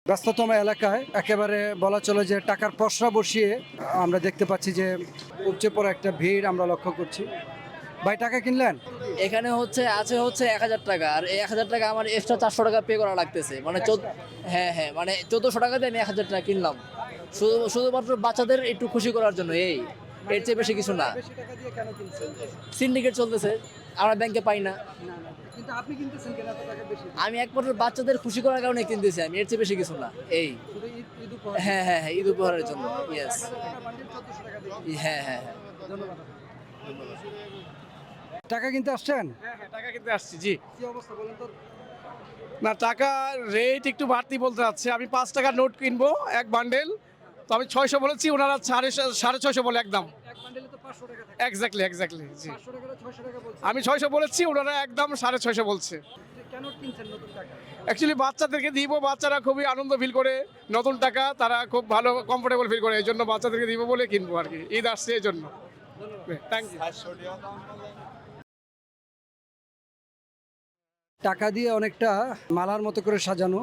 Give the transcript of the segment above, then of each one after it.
ব্যস্ততম এলাকায় একেবারে বলা চলে যে টাকার পসরা বসিয়ে আমরা দেখতে পাচ্ছি যে উপচে পড়া একটা ভিড় আমরা লক্ষ্য করছি। ভাই, টাকা কিনলেন? এখানে আছে 1,000 টাকা, আর এই 1,000 টাকা আমার এক্সট্রা 400 টাকা পে করা লাগতেছে, মানে হ্যাঁ হ্যাঁ, মানে 1400 টাকা দিয়ে আমি 1,000 টাকা কিনলাম শুধুমাত্র বাচ্চাদের একটু খুশি করার জন্য। এর চেয়ে বেশি কিছু না। বেশি টাকা দিয়ে কেন কিনছেন? সিন্ডিকেট চলতেছে, আমরা ব্যাংকে পাই না। না, না, কিন্তু আপনি কিনতেছেন কেন এত টাকা বেশি? আমি একমাত্র বাচ্চাদের খুশি করার কারণে কিনতেছি, আমি এর চেয়ে বেশি কিছু না। শুধু ঈদ উপহার? হ্যাঁ হ্যাঁ হ্যাঁ, ঈদ উপহারের জন্য। ইয়েস। 1000 টাকা বান্ডিল, 1400 টাকা দিয়ে। হ্যাঁ হ্যাঁ হ্যাঁ। ধন্যবাদ। টাকা কিনতে আসছেন? হ্যাঁ হ্যাঁ, টাকা কিনতে আসছি, জি। কি অবস্থা বলেন তো? না, টাকা রেট একটু বাড়তি বলতে চাচ্ছে। আমি 5 টাকার নোট কিনবো এক বান্ডেল, তো আমি 600 বলেছি, ওনারা 650 বলে একদম। এক বান্ডিলে তো 500 টাকা থাকে। এক্স্যাক্টলি জি। 500 টাকা 600 টাকা বলছেন। আমি 600 বলেছি, ওনারা একদম 650 বলছে। কেন কিনছেন নতুন টাকা? অ্যাকচুয়ালি বাচ্চাদেরকে দিব, বাচ্চারা খুবই আনন্দ ফিল করে, নতুন টাকা তারা খুব ভালো কমফোর্টেবল ফিল করে, এই জন্য বাচ্চাদেরকে দিব বলে কিনবো আর কি। ঈদ আসছে এই জন্য। Thank you. টাকা দিয়ে অনেকটা মালার মতো করে সাজানো,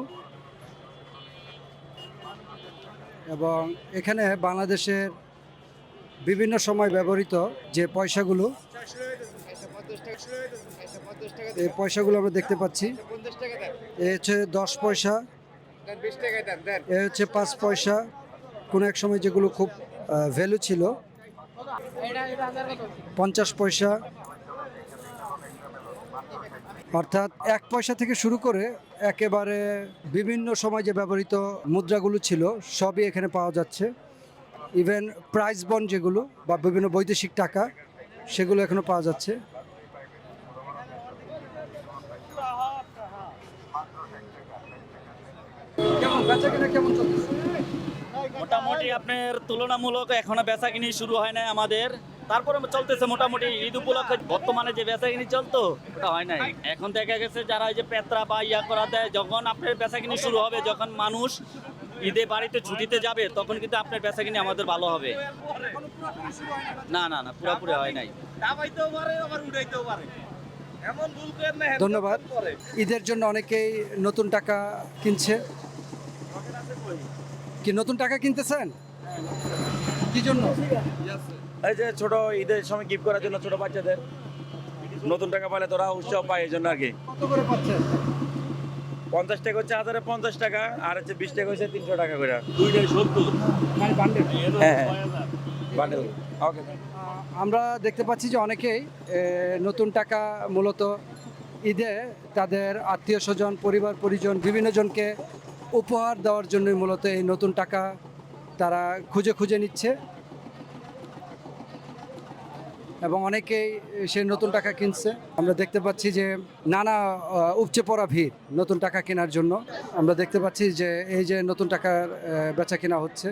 এবং এখানে বাংলাদেশের বিভিন্ন সময় ব্যবহৃত যে পয়সাগুলো, এই পয়সাগুলো আমরা দেখতে পাচ্ছি। এ হচ্ছে 10 পয়সা, এ হচ্ছে 5 পয়সা, কোনো এক সময় যেগুলো খুব ভ্যালু ছিল। 50 পয়সা, অর্থাৎ 1 পয়সা থেকে শুরু করে একেবারে বিভিন্ন সময় যে ব্যবহৃত মুদ্রাগুলো ছিল সবই এখানে পাওয়া যাচ্ছে। ইভেন প্রাইস বন্ড যেগুলো বা বিভিন্ন বৈদেশিক টাকা, সেগুলো এখনো পাওয়া যাচ্ছে। কেমন বেচাকেনা কেমন চলতেছে? মোটামুটি আপনার তুলনামূলক এখনো বেচাকিনি শুরু হয় নাই আমাদের, তারপরে চলতেছে মোটামুটি। ঈদ উপলক্ষে বর্তমানে যে বেচাকিনি চলতো ওটা হয় নাই। এখন দেখা গেছে যারা এই যে পেত্রা বা ইয়া করা দেয়, যখন আপনার বেচাকিনি শুরু হবে, যখন মানুষ ঈদে বাড়িতে ছুটিতে যাবে, তখন কিন্তু আপনার বেচাকিনি আমাদের ভালো হবে। না না না, পুরোপুরি হয় নাই। ধন্যবাদ। ঈদের জন্য অনেকেই নতুন টাকা কিনছে। কি নতুন টাকা কিনতেছেন? কি জন্য? এই যে ছোট ঈদের সময় গিফট করার জন্য ছোট বাচ্চাদের নতুন টাকা পাইলে তোরা উৎসব পায়, এই জন্য আর কি। কত করে পাচ্ছেন? 50 টাকা হচ্ছে 1050 টাকা, আর হচ্ছে 20 টাকা হচ্ছে 300 টাকা করে। মানে বান্ডেল? হ্যাঁ হ্যাঁ, বান্ডেল। ওকে। আমরা দেখতে পাচ্ছি যে অনেকেই নতুন টাকা মূলত ঈদে তাদের আত্মীয় স্বজন, পরিবার পরিজন বিভিন্ন জনকে উপহার দেওয়ার জন্যই মূলত এই নতুন টাকা তারা খুঁজে খুঁজে নিচ্ছে, এবং অনেকেই সেই নতুন টাকা কিনছে। আমরা দেখতে পাচ্ছি যে নানা উপচে পড়া ভিড় নতুন টাকা কেনার জন্য। আমরা দেখতে পাচ্ছি যে এই যে নতুন টাকার বেচা কেনা হচ্ছে।